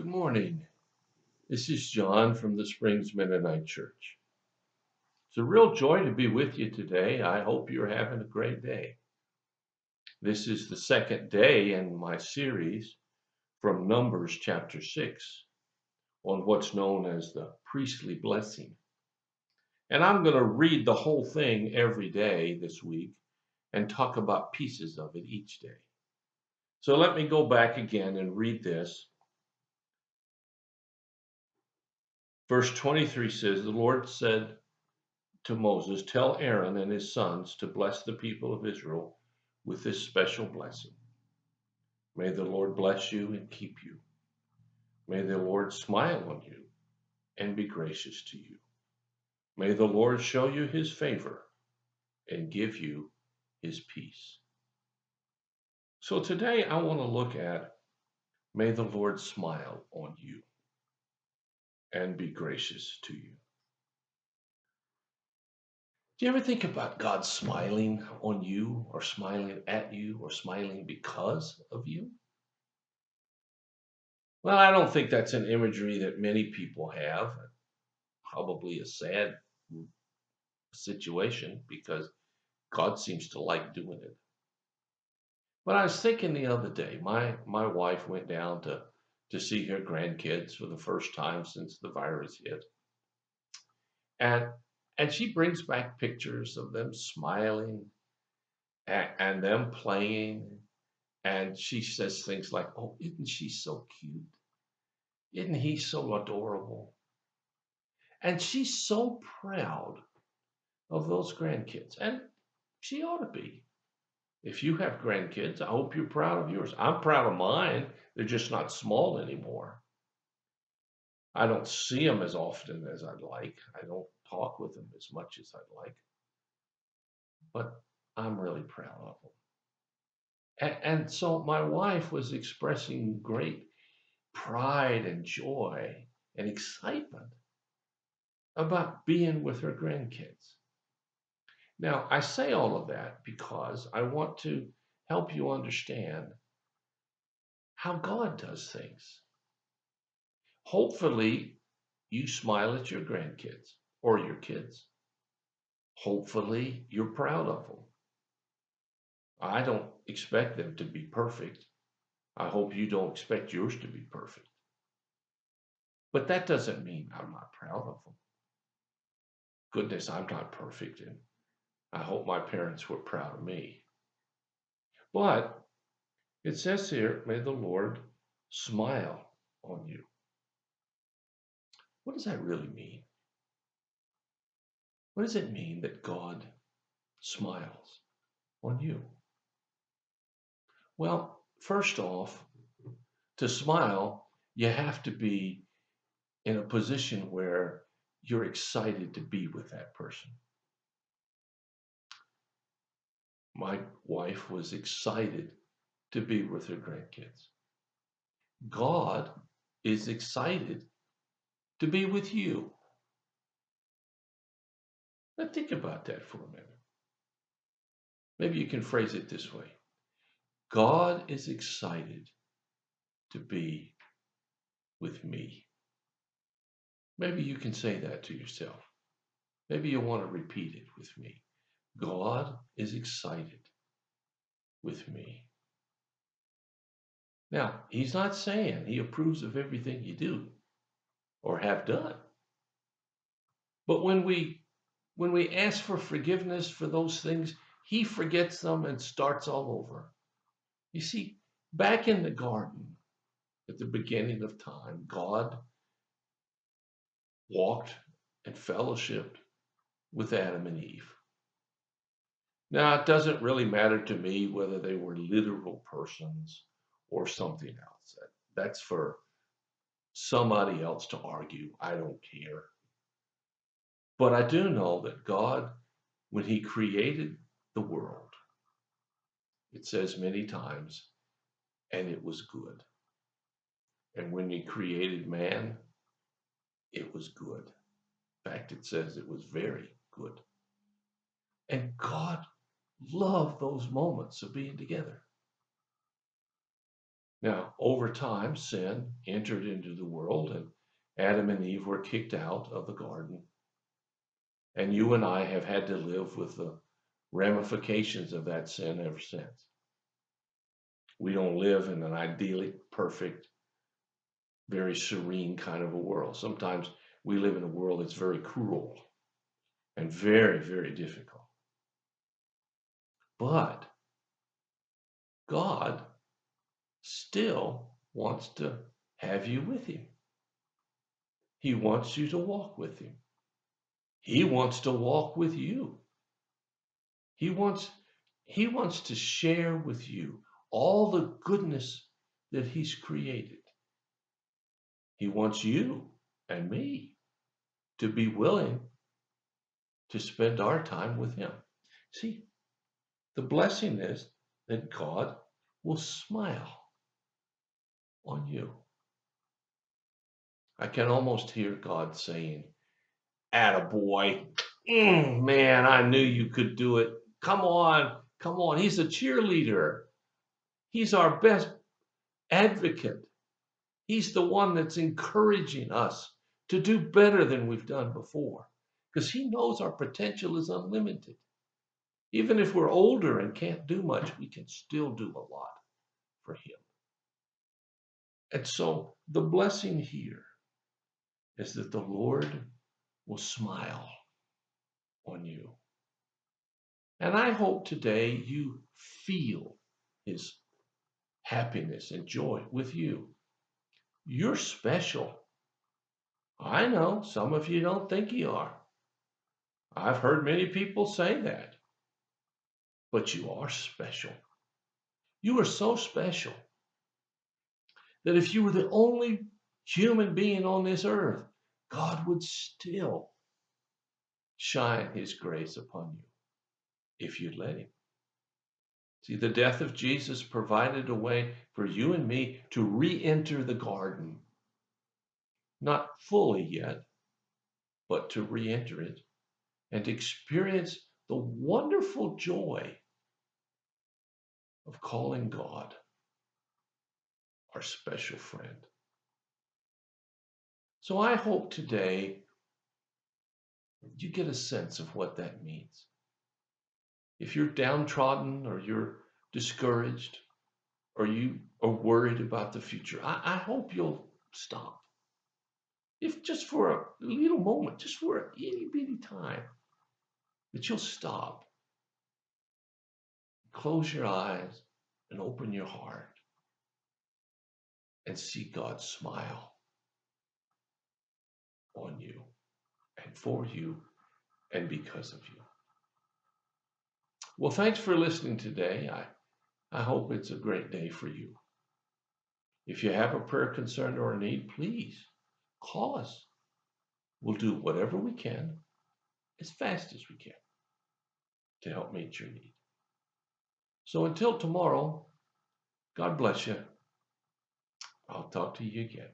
Good morning. This is John from the Springs Mennonite Church. It's a real joy to be with you today. I hope you're having a great day. This is the second day in my series from Numbers chapter 6 on what's known as the priestly blessing. And I'm going to read the whole thing every day this week and talk about pieces of it each day. So let me go back again and read this. Verse 23 says, The Lord said to Moses, Tell Aaron and his sons to bless the people of Israel with this special blessing. May the Lord bless you and keep you. May the Lord smile on you and be gracious to you. May the Lord show you his favor and give you his peace. So today I want to look at may the Lord smile on you and be gracious to you. Do you ever think about God smiling on you or smiling at you or smiling because of you? Well, I don't think that's an imagery that many people have. Probably a sad situation because God seems to like doing it. But I was thinking the other day, my wife went down to see her grandkids for the first time since the virus hit. And she brings back pictures of them smiling and them playing. And she says things like, oh, isn't she so cute? Isn't he so adorable? And she's so proud of those grandkids. And she ought to be. If you have grandkids, I hope you're proud of yours. I'm proud of mine. They're just not small anymore. I don't see them as often as I'd like. I don't talk with them as much as I'd like. But I'm really proud of them. And so my wife was expressing great pride and joy and excitement about being with her grandkids. Now, I say all of that because I want to help you understand how God does things. Hopefully, you smile at your grandkids or your kids. Hopefully, you're proud of them. I don't expect them to be perfect. I hope you don't expect yours to be perfect. But that doesn't mean I'm not proud of them. Goodness, I'm not perfect, and I hope my parents were proud of me. But it says here, may the Lord smile on you. What does that really mean? What does it mean that God smiles on you? Well, first off, to smile, you have to be in a position where you're excited to be with that person. My wife was excited to be with her grandkids. God is excited to be with you. Now think about that for a minute. Maybe you can phrase it this way. God is excited to be with me. Maybe you can say that to yourself. Maybe you want to repeat it with me. God is excited with me. Now, he's not saying he approves of everything you do or have done. But when we ask for forgiveness for those things, he forgets them and starts all over. You see, back in the garden at the beginning of time, God walked and fellowshiped with Adam and Eve. Now, it doesn't really matter to me whether they were literal persons or something else. That's for somebody else to argue. I don't care. But I do know that God, when he created the world, it says many times, and it was good. And when he created man, it was good. In fact, it says it was very good. And God loved those moments of being together. Now, over time, sin entered into the world, and Adam and Eve were kicked out of the garden. And you and I have had to live with the ramifications of that sin ever since. We don't live in an idyllic, perfect, very serene kind of a world. Sometimes we live in a world that's very cruel and very, very difficult. But God still wants to have you with him. He wants you to walk with him. He wants to walk with you. He wants to share with you all the goodness that he's created. He wants you and me to be willing to spend our time with him. See, the blessing is that God will smile on you. I can almost hear God saying, "Attaboy, man, I knew you could do it. Come on, come on." He's a cheerleader. He's our best advocate. He's the one that's encouraging us to do better than we've done before, because he knows our potential is unlimited. Even if we're older and can't do much, we can still do a lot for him. And so the blessing here is that the Lord will smile on you. And I hope today you feel his happiness and joy with you. You're special. I know some of you don't think you are. I've heard many people say that. But you are special. You are so special that if you were the only human being on this earth, God would still shine his grace upon you if you'd let him. See, the death of Jesus provided a way for you and me to re-enter the garden. Not fully yet, but to re-enter it and experience the wonderful joy of calling God our special friend. So I hope today you get a sense of what that means. If you're downtrodden or you're discouraged or you are worried about the future, I hope you'll stop. If just for a little moment, just for a itty bitty time, that you'll stop, close your eyes, and open your heart and see God smile on you and for you and because of you. Well, thanks for listening today. I hope it's a great day for you. If you have a prayer concern or a need, please call us. We'll do whatever we can as fast as we can to help meet your need. So until tomorrow, God bless you. I'll talk to you again.